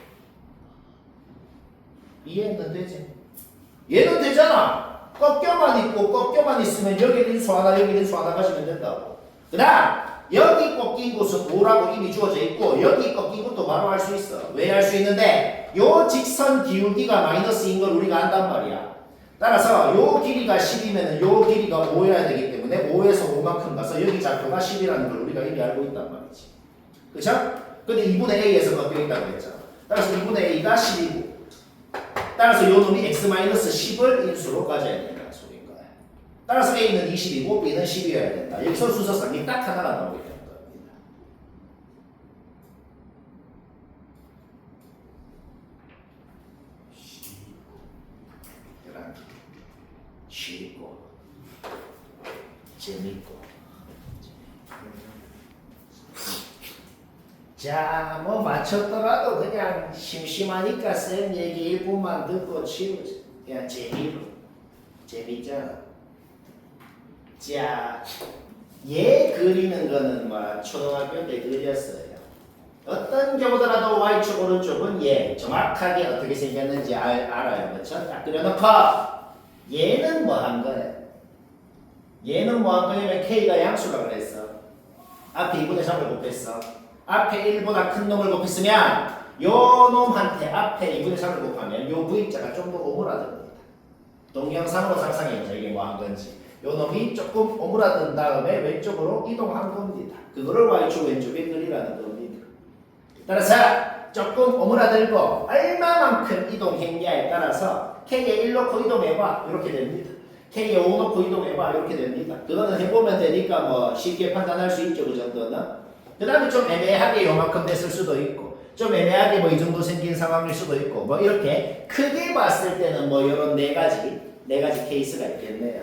이해는 되지? 얘는 되잖아. 꺾여만 있고 꺾여만 있으면 여기 인수 하나 여기 인수 하나 가시면 된다고. 그 다음 여기 꺾인 곳은 5라고 이미 주어져 있고 여기 꺾인 것도 바로 알 수 있어. 왜 알 수 있는데 요 직선 기울기가 마이너스인 걸 우리가 안단 말이야. 따라서 요 길이가 10이면 요 길이가 5여야 되기 때문에 5에서 5만큼 가서 여기 좌표가 10이라는 걸 우리가 이미 알고 있단 말이지. 그쵸? 근데 2분의 A에서 꺾여 있다고 했잖아. 따라서 2분의 A가 10이고 따라서 요 놈이 x-10을 인수로 가져야 된다는 소리인 거야. 따라서 A는 20이고 B는 10이어야 된다. 여기서 순서상이 딱 하나가 나오게 되는 겁니다. 10이고 재밌고 자, 뭐 맞췄더라도 그냥 심심하니까 쌤 얘기 1분만 듣고 치우지. 그냥 재미로. 재밌잖아. 자, 얘 그리는 거는 뭐 초등학교 때 그렸어요. 어떤 경우더라도 Y축 오른쪽은 얘 정확하게 어떻게 생겼는지 알아요. 그렇죠? 딱 그려놓고 얘는 뭐 한 거예요? 얘는 뭐 한 거냐면 K가 양수라 그랬어. 앞에 2분의 3을 곱했어. 앞에 1보다 큰 놈을 곱했으면 요 놈한테 앞에 2분의 3을 곱하면 요 V자가 좀 더 오므라듭니다. 동영상으로 상상해보자. 이게 뭐 한 건지. 요 놈이 조금 오므라든 다음에 왼쪽으로 이동한 겁니다. 그거를 Y축 왼쪽에 그리라는 겁니다. 따라서 조금 오므라들고 얼마만큼 이동했냐에 따라서 K에 1 놓고 이동해봐. 이렇게 됩니다. K에 5 놓고 이동해봐. 이렇게 됩니다. 그거는 해보면 되니까 뭐 쉽게 판단할 수 있죠. 그 정도는. 그 다음에 좀 애매하게 요만큼 됐을 수도 있고 좀 애매하게 뭐 이 정도 생긴 상황일 수도 있고 뭐 이렇게 크게 봤을 때는 뭐 이런 네 가지 케이스가 있겠네요.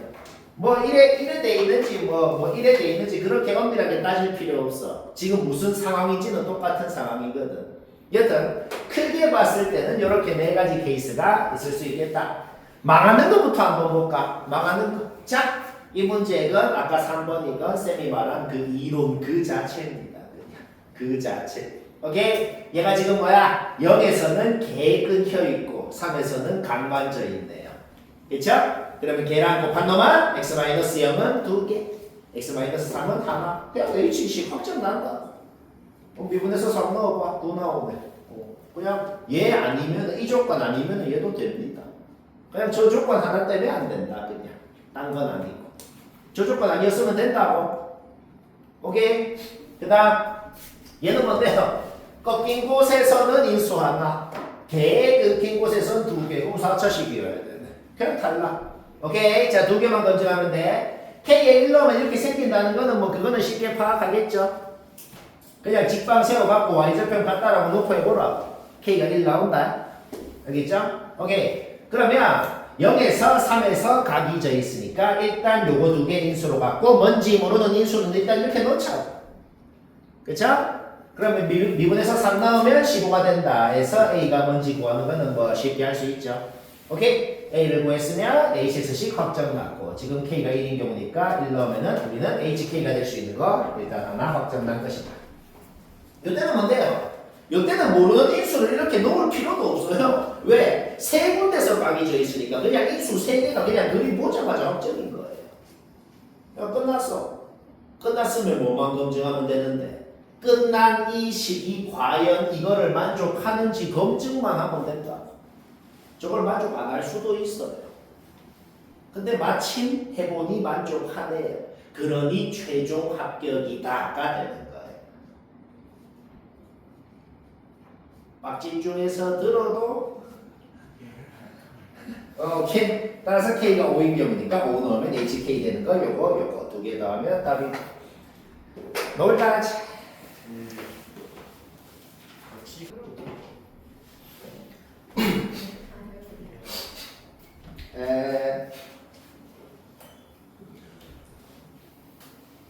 뭐 이래 돼 있는지 뭐 이래 돼 있는지 그렇게 엄밀하게 따질 필요 없어. 지금 무슨 상황인지는 똑같은 상황이거든. 여튼 크게 봤을 때는 이렇게 네 가지 케이스가 있을 수 있겠다. 망하는 것부터 한번 볼까? 망하는 거. 자, 이 문제는 아까 3번이건 쌤이 말한 그 이론 그 자체입니다. 그냥 그 자체. 오케이? 얘가 지금 뭐야? 0에서는 개 끊겨 있고 3에서는 강만져 있네요. 그쵸? 그러면 개랑 곱한 놈은 x-0은 2개, x-3은 하나. 그냥 h식 확정 난다. 미분해서 3 넣어봐. 2 나오네. 그냥 얘 아니면 이 조건 아니면 얘도 됩니다. 그냥 저 조건 하나 때문에 안 된다. 그냥 딴 건 아니고 저 조건 아니었으면 된다고. 오케이? 그 다음 얘는 뭔데요? 꺾인 곳에서는 인수 하나, 개 꺾인 곳에서는 2개. 그럼 4차식이어야 되네. 그냥 달라. 오케이? 자, 2개만 검증하면 돼. K에 1 넣으면 이렇게 생긴다는 거는 뭐 그거는 쉽게 파악하겠죠? 그냥 직방 세워갖고 Y절편 같다라고 놓고해보라. K가 1 나온다. 알겠죠? 오케이. 그러면 0에서 3에서 각이 져 있으니까 일단 요거 2개 인수로 갖고 뭔지 모르는 인수는 일단 이렇게 놓자. 그쵸? 그러면 미분에서 3 나오면 15가 된다 해서 A가 뭔지 구하는 거는 뭐 쉽게 할 수 있죠. 오케이? A를 구했으면 HS식 확정 났고 지금 K가 1인 경우니까 1 넣으면은 우리는 HK가 될 수 있는 거 일단 하나 확정 난 것이다. 이때는 뭔데요? 이때는 모르는 인수를 이렇게 놓을 필요도 없어요. 왜? 세 군데서 각이 져 있으니까 그냥 인수 세 개가 그냥 그림 보자마자 확정인 거예요. 야, 끝났어. 끝났으면 뭐만 검증하면 되는데 끝난 이 식이 과연 이거를 만족하는지 검증만 하면 된다. 저걸 만족 안 할 수도 있어요. 근데 마침 해보니 만족하네요. 그러니 최종 합격이다가 되는 거예요. 막집중해서 들어도 오케이. 따라서 K가 5인 경우니까 5 넣으면 HK 되는 거 요거 2개 더하면 답이 놀다 하지.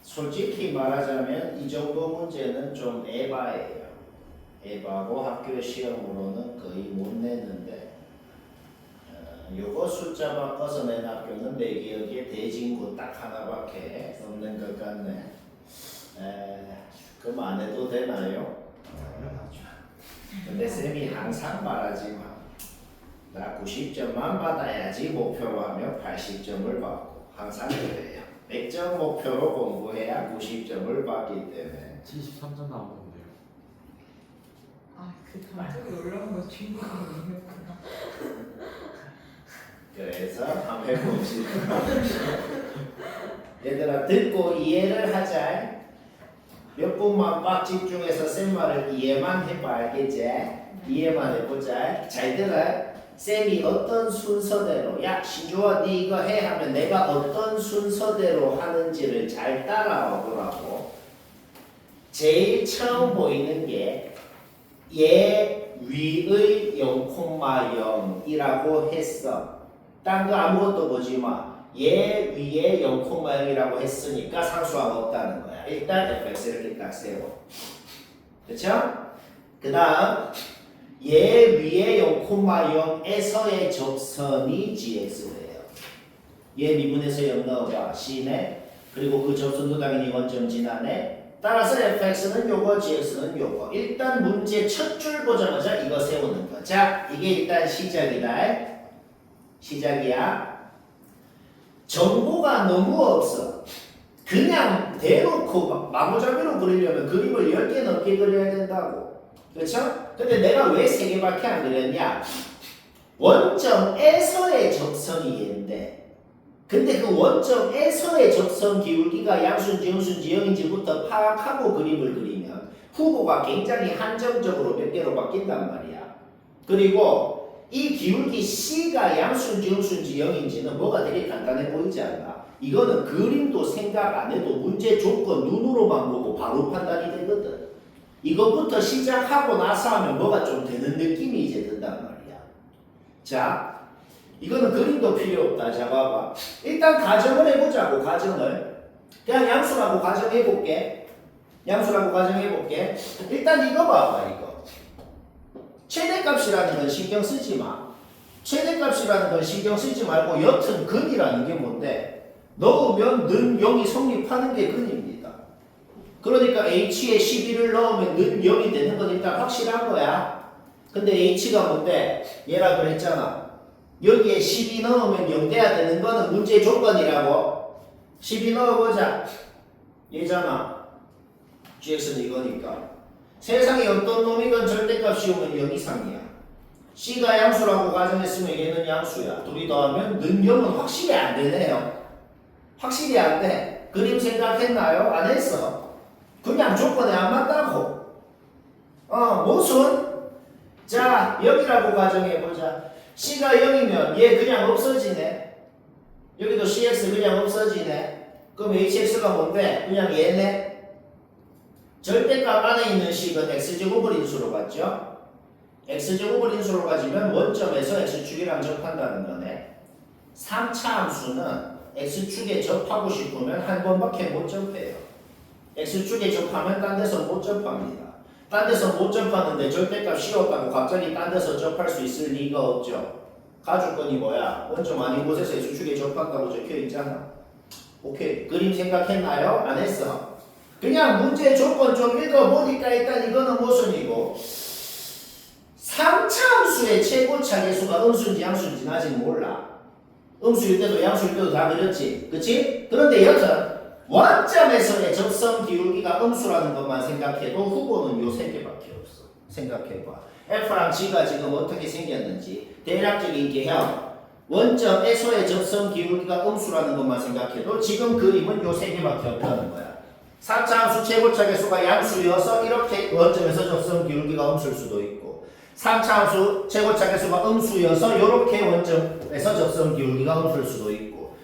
솔직히 말하자면 이 정도 문제는 좀 에바예요. 에바고 학교 시험으로는 거의 못 냈는데 요거 숫자 바꿔서 낸 학교는 내 기억에 대진구 딱 하나밖에 없는 것 같네. 그럼 안 해도 되나요? 근데 쌤이 항상 말하지만 나 90점만 받아야지 목표로 하면 80점을 받고 항상 그래요. 100점 목표로 공부해야 90점을 받기 때문에 73점 나오는데요. 아, 그 감정이 올라온 거 중국어 있는구나. 그래서 한번 해봅시다. 얘들아 듣고 이해를 하자. 몇 분만 빡 집중해서 쌤 말을 이해만 해봐. 알겠지? 이해만 해보자. 잘 들어. 쌤이 어떤 순서대로 야 신조아 네 이거 해 하면 내가 어떤 순서대로 하는지를 잘 따라와 보라고. 제일 처음 보이는 게 얘 위의 0,0이라고 했어. 딴 거 아무것도 보지 마. 얘 위에 0,0이라고 했으니까 상수항 없다는 거야. 일단 fx를 이렇게 딱 세워. 그쵸? 그 다음 얘 위에 0,0에서의 접선이 gx예요. 얘 미분에서 0 넣어봐. c네. 그리고 그 접선도 당연히 원점 지나네. 따라서 fx는 요거, gx는 요거. 일단 문제 첫 줄 보자마자 이거 세우는 거. 자, 이게 일단 시작이다. 시작이야. 정보가 너무 없어. 그냥 대놓고 마구잡이로 그리려면 그림을 10개 넘게 그려야 된다고. 그렇죠? 근데 내가 왜 3개밖에 안 그렸냐? 원점에서의 접선이 얘인데 근데 그 원점에서의 접선 기울기가 양수인지 음수인지 0인지부터 파악하고 그림을 그리면 후보가 굉장히 한정적으로 몇 개로 바뀐단 말이야. 그리고 이 기울기 C가 양수인지 음수인지 0인지는 뭐가 되게 간단해 보이지 않나? 이거는 그림도 생각 안 해도 문제 조건 눈으로만 보고 바로 판단이 되거든. 이것부터 시작하고 나서 하면 뭐가 좀 되는 느낌이 이제 든단 말이야. 자, 이거는 그림도 필요 없다. 자, 봐봐. 일단 가정을 해보자고, 가정을. 그냥 양수라고 가정해볼게. 양수라고 가정해볼게. 일단 이거 봐봐, 이거. 최대값이라는 건 신경 쓰지 마. 최대값이라는 건 신경 쓰지 말고 여튼 근이라는 게 뭔데? 넣으면 는 0이 성립하는 게 근입니다. 그러니까 h에 12를 넣으면 는 0이 되는 건 일단 확실한 거야. 근데 h가 뭔데? 얘라 그랬잖아. 여기에 12 넣으면 0 돼야 되는 거는 문제 조건이라고. 12 넣어보자. 얘잖아. gx는 이거니까. 세상에 어떤 놈이건 절대값이 오면 0 이상이야. c가 양수라고 가정했으면 얘는 양수야. 둘이 더하면 는 0은 확실히 안 되네요. 확실히 안 돼. 그림 생각했나요? 안 했어. 그냥 조건에 안 맞다고. 무슨? 자, 여기라고 가정해보자. c가 0이면 얘 그냥 없어지네. 여기도 cx 그냥 없어지네. 그럼 hx가 뭔데? 그냥 얘네. 절대값 안에 있는 식은 x제곱을 인수로 갔죠? x제곱을 인수로 가지면 원점에서 x축이랑 접한다는 거네. 3차 함수는 x축에 접하고 싶으면 한 번밖에 못 접해요. x축에 접하면 딴 데서 못 접합니다. 딴 데서 못 접하는데 절대값 씌웠다고 갑자기 딴 데서 접할 수 있을 리가 없죠. 가주건이 뭐야? 원점 아닌 곳에서 x축에 접한다고 적혀 있잖아. 오케이. 그림 생각했나요? 안 했어. 그냥 문제 조건 좀 읽어보니까 일단 이거는 무슨이고 3차 함수의 최고차 계수가 음수인지 양수인지는 아직 몰라. 음수일 때도 양수일 때도 다 그렸지. 그치? 그런데 여튼 원점에서의 접선 기울기가 음수라는 것만 생각해도 후보는 요 세 개밖에 없어. 생각해봐. F랑 G가 지금 어떻게 생겼는지 대략적인 개형. 원점에서의 접선 기울기가 음수라는 것만 생각해도 지금 그림은 요 세 개밖에 없다는 거야. 3차 함수 최고차 계수가 양수여서 이렇게 원점에서 접선 기울기가 음수일 수도 있고 3차 함수 최고차 계수가 음수여서 이렇게 원점에서 접선 기울기가 음수일 수도 있고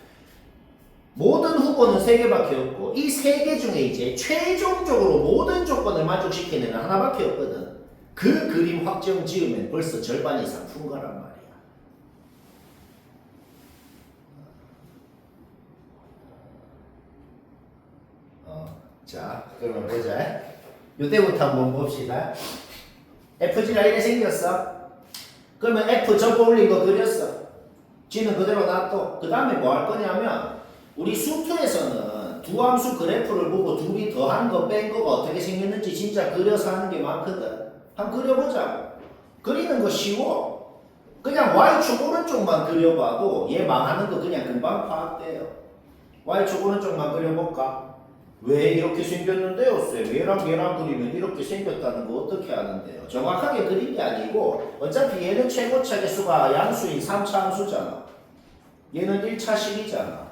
모든 후보는 3개밖에 없고 이 3개 중에 이제 최종적으로 모든 조건을 만족시키는 애는 하나밖에 없거든. 그 그림 확정 지으면 벌써 절반 이상 푼 거란 말이야. 자, 그러면 보자. 요때부터 한번 봅시다. FG가 이래 생겼어. 그러면 F 접어 올린 거 그렸어. G는 그대로 놔둬. 그 다음에 뭐 할 거냐면 우리 수투에서는 두 함수 그래프를 보고 둘이 더한 거 뺀 거가 어떻게 생겼는지 진짜 그려서 하는 게 많거든. 한번 그려보자고. 그리는 거 쉬워. 그냥 Y축 오른쪽만 그려봐도 얘 망하는 거 그냥 금방 파악돼요. Y축 오른쪽만 그려볼까? 왜 이렇게 생겼는데요, 쌤? 얘랑 그리면 이렇게 생겼다는 거 어떻게 아는데요? 정확하게 그린 게 아니고 어차피 얘는 최고차 계수가 양수인 3차 함수잖아. 얘는 1차 식이잖아.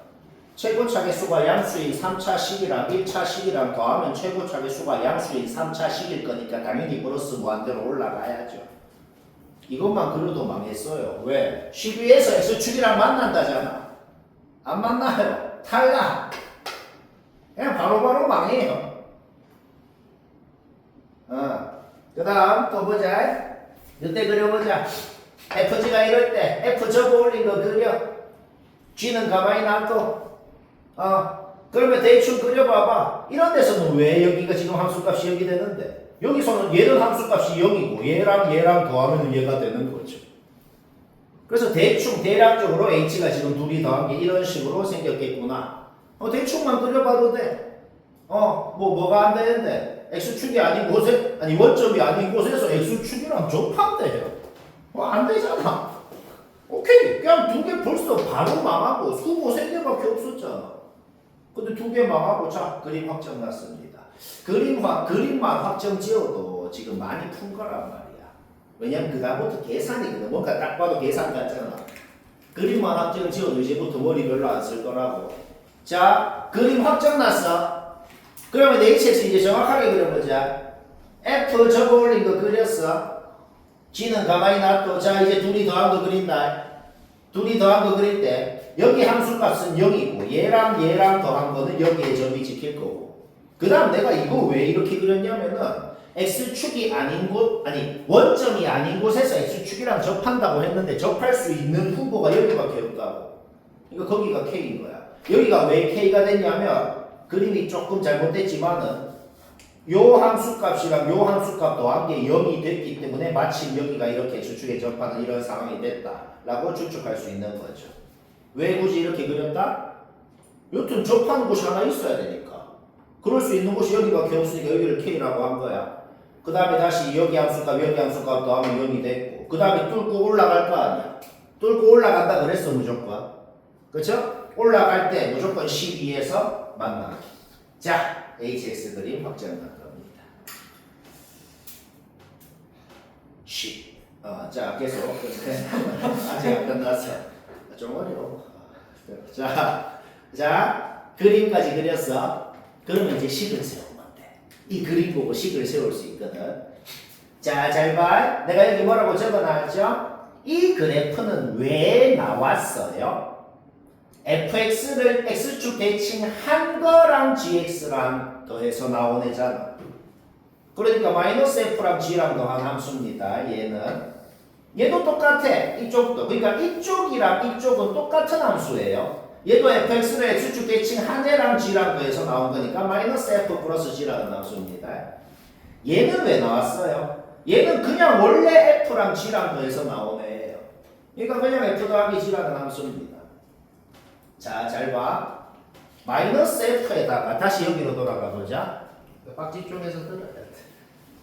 최고차 계수가 양수인 3차 식이랑 1차 식이랑 더하면 최고차 계수가 양수인 3차 식일 거니까 당연히 플러스 무한대로 올라가야죠. 이것만 그려도 망했어요. 왜? 식 위에서 x축이랑 만난다잖아. 안 만나요. 탈락. 그냥 바로바로 망해요. 그 다음 또 보자. 이때 그려보자. FG가 이럴 때 F 접어 올린 거 그려. G는 가만히 놔둬. 그러면 대충 그려봐봐. 이런 데서는 왜 여기가 지금 함수값이 여기 되는데 여기서는 얘는 함수값이 0이고 얘랑 더하면 얘가 되는 거죠. 그래서 대충 대략적으로 H가 지금 둘이 더한 게 이런 식으로 생겼겠구나. 대충만 그려봐도 돼. 뭐가 안 되는데? X축이 아닌 곳에, 아니, 원점이 아닌 곳에서 X축이랑 접한대요. 안 되잖아. 오케이. 그냥 두 개 벌써 바로 망하고, 수고 3개밖에 없었잖아. 근데 2개 망하고, 자, 그림 확정 났습니다. 그림만 확정 지어도 지금 많이 푼 거란 말이야. 왜냐면 그다음부터 계산이거든. 뭔가 딱 봐도 계산 같잖아. 그림만 확정 지어도 이제부터 머리 별로 안 쓸 거라고. 자, 그림 확정 났어. 그러면 HX 이제 정확하게 그려보자. F 접어 올린 거 그렸어. G는 가만히 놔둬. 자, 이제 둘이 더한 거 그린다. 둘이 더한 거 그릴 때 여기 함수값은 0이고 얘랑 더한 거는 여기에 점이 찍힐 거고. 그 다음 내가 이거 왜 이렇게 그렸냐면은 X축이 아닌 곳, 아니 원점이 아닌 곳에서 X축이랑 접한다고 했는데 접할 수 있는 후보가 여기밖에 없다고. 그러니까 거기가 K인 거야. 여기가 왜 K가 됐냐면 그림이 조금 잘못됐지만은 요 함수값이랑 요 함수값 더한 게 0이 됐기 때문에 마침 여기가 이렇게 X축에 접하는 이런 상황이 됐다라고 추측할 수 있는 거죠. 왜 굳이 이렇게 그렸다? 여튼 접하는 곳이 하나 있어야 되니까. 그럴 수 있는 곳이 여기밖에 없으니까 여기를 K라고 한 거야. 그 다음에 다시 여기 함수값 여기 함수값 더하면 0이 됐고 그 다음에 뚫고 올라갈 거 아니야. 뚫고 올라간다 그랬어 무조건. 그쵸? 올라갈 때 무조건 12에서 만나기. 자, HX 그림 확정할 겁니다. 10. 자, 계속. 아직 안 끝났어. 좀 어려워. 자, 그림까지 그렸어. 그러면 이제 식을 세우면 돼. 이 그림 보고 식을 세울 수 있거든. 자, 잘 봐. 내가 여기 뭐라고 적어놨죠? 이 그래프는 왜 나왔어요? fx를 x축 대칭한 거랑 gx랑 더해서 나온 애잖아. 그러니까 마이너스 f랑 g랑 더한 함수입니다. 얘도 똑같아. 이쪽도. 그러니까 이쪽이랑 이쪽은 똑같은 함수예요. 얘도 fx를 x축 대칭한 애랑 g랑 더해서 나온 거니까 마이너스 f 플러스 g라는 함수입니다. 얘는 왜 나왔어요? 얘는 그냥 원래 f랑 g랑 더해서 나온 애예요. 그러니까 그냥 f 더하기 g라는 함수입니다. 자, 잘 봐. 마이너스 f에다가 다시 여기로 돌아가 보자. 빡지 쪽에서 들어야 돼.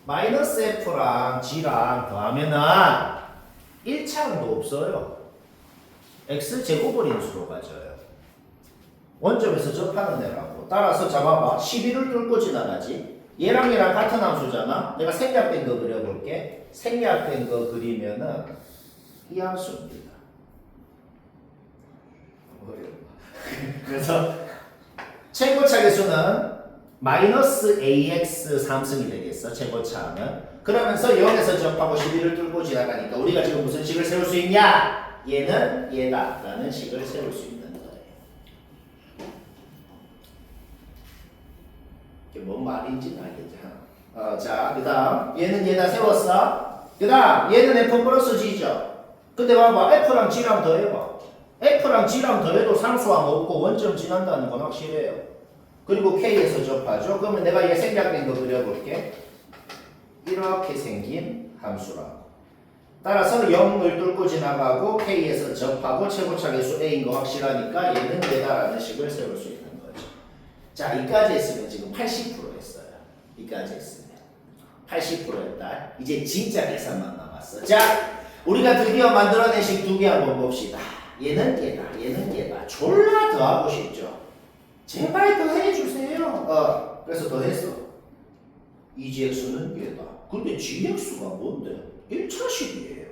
마이너스 f랑 g랑 더하면은 1차항도 없어요. x제곱을 인수로 가져요. 원점에서 접하는 애라고. 따라서 잡아봐. 11을 뚫고 지나가지. 얘랑 얘랑 같은 함수잖아. 내가 생략된 거 그려볼게. 생략된 거 그리면은 이 함수입니다. 그래서 최고차 계수는 마이너스 ax 3승이 되겠어. 최고차는. 그러면서 0에서 접하고 11을 뚫고 지나가니까 우리가 지금 무슨 식을 세울 수 있냐? 얘는 얘다 라는 식을 세울 수 있는 거예요. 이게 뭔 말인지는 알겠죠? 자, 그 다음 얘는 얘다 세웠어. 그 다음 얘는 f 플러스 g죠. 근데 봐봐 f랑 g랑 더해봐. f랑 g랑 더해도 상수항 없고 원점 지난다는 건 확실해요. 그리고 k에서 접하죠. 그러면 내가 얘 생략된 거 그려볼게. 이렇게 생긴 함수라고. 따라서 0을 뚫고 지나가고 k에서 접하고 최고차 계수 a인 거 확실하니까 얘는 얘다라는 식을 세울 수 있는 거죠. 자, 이까지 했으면 지금 80% 했어요. 이까지 했으면 80% 했다. 이제 진짜 계산만 남았어. 자, 우리가 드디어 만들어낸 식 두 개 한번 봅시다. 얘는 얘다, 얘는 얘다. 졸라 더하고 싶죠? 제발 더해주세요. 그래서 더했어. 2gx는 얘다. 근데 gx가 뭔데? 1차식이에요.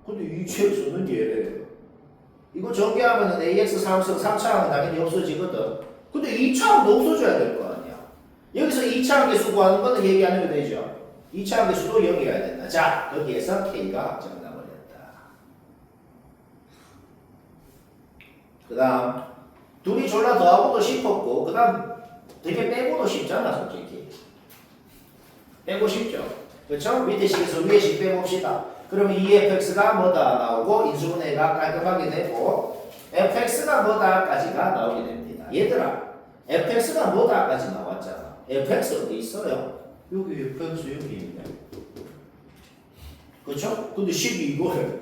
근데 2gx는 얘래요. 이거 전개하면 ax 3승 3차항은 당연히 없어지거든. 근데 2차항도 없어져야 될 거 아니야. 여기서 2차항 계수 구하는 거는 얘기 안 해도 되죠. 2차항 계수도 여기가야 된다. 자, 여기에서 k가 확정나버렸다. 그 다음 둘이 졸라 더하고도 싶었고 그 다음 되게 빼고도 쉽잖아 솔직히. 빼고 쉽죠. 그렇죠? 밑에 식에서 위에 식 빼봅시다. 그러면 2fx가 뭐다 나오고 인수분해가 깔끔하게 되고 fx가 뭐다까지가 나오게 됩니다. 얘들아 fx가 뭐다까지 나왔잖아. fx 어디 있어요? 여기 fx 여기 있네. 그렇죠? 근데 12이거를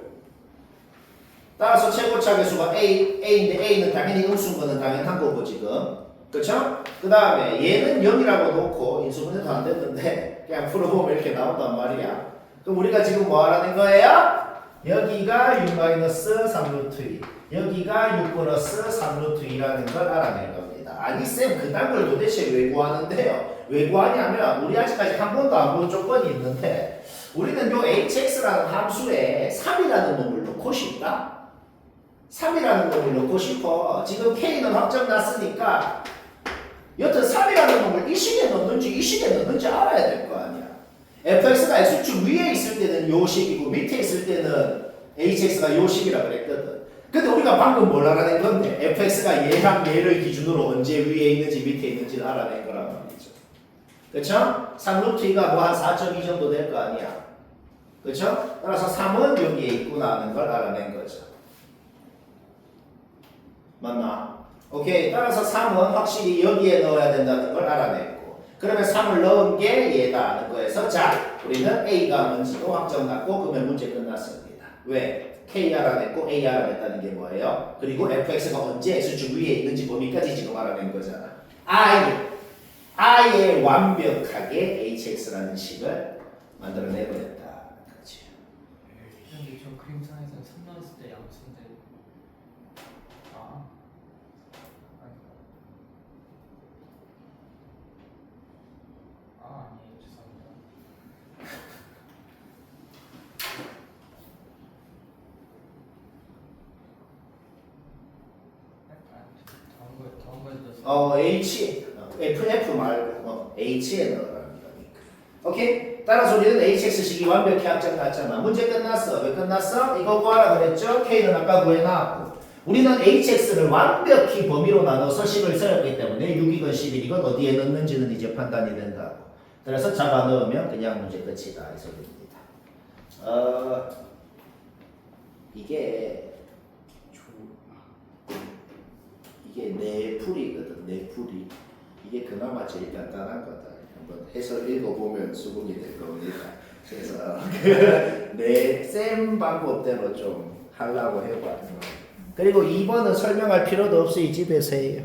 따라서 최고차 계수가 a인데 a는 당연히 음수인 거는 당연한 거고 지금. 그쵸? 그 다음에 얘는 0이라고 놓고 인수분해도 안 됐는데 그냥 풀어보면 이렇게 나온단 말이야. 그럼 우리가 지금 뭐 하라는 거예요? 여기가 6-3루트 2 여기가 6 플러스 3루트 2라는 걸 알아낼 겁니다. 아니 쌤 그딴 걸 도대체 왜 구하는데요? 왜 구하냐면 우리 아직까지 한 번도 안 본 조건이 있는데 우리는 요 hx라는 함수에 3이라는 놈을 넣고 싶다? 3이라는 놈을 넣고 싶어. 지금 k는 확정 났으니까 여튼 3이라는 놈을 이 식에 넣는지 이 식에 넣는지 알아야 될 거 아니야. fx가 x축 위에 있을 때는 요 식이고 밑에 있을 때는 hx가 요 식이라 그랬거든. 근데 우리가 방금 뭘 알아낸 건데 fx가 얘랑 얘를 기준으로 언제 위에 있는지 밑에 있는지를 알아낸 거란 말이죠. 그쵸? 3루트 2가 뭐 한 4.2 정도 될 거 아니야. 그쵸? 따라서 3은 여기에 있구나 하는 걸 알아낸 거죠. 맞나? 오케이. 따라서 3은 확실히 여기에 넣어야 된다는 걸 알아냈고 그러면 3을 넣은 게 얘다 하는 거에서 자 우리는 A가 뭔지도 확정 났고 그러면 문제 끝났습니다. 왜? K 알아냈고 A 알아냈다는 게 뭐예요? 그리고 fx가 언제 x축 위에 있는지 범위까지 지금 알아낸 거잖아. I 아예 완벽하게 hx라는 식을 만들어내버렸다. 그렇지. 근데 저 그림상에서 3 나왔을 때 양수인데 아니에요 죄송합니다. 다음 거에 넣었어요. f 말고 h에 넣으라는 거니까. 오케이? 따라서 우리는 hx식이 완벽히 확정 났잖아. 문제 끝났어. 왜 끝났어? 이거 구하라 그랬죠? k는 아까 구해놨고. 우리는 hx를 완벽히 범위로 나눠서 식을 써였기 때문에 6이건 11이건 어디에 넣는지는 이제 판단이 된다고. 그래서 잡아 넣으면 그냥 문제 끝이다. 이 소리입니다. 이게 네풀이거든. 네풀이. 이게 그나마 제일 간단한 거다. 한번 해서 읽어보면 수긍이 될 겁니다. 그래서 쌤 방법대로 좀 하려고 해봐요. 그리고 2번은 설명할 필요도 없이 집에서 해요.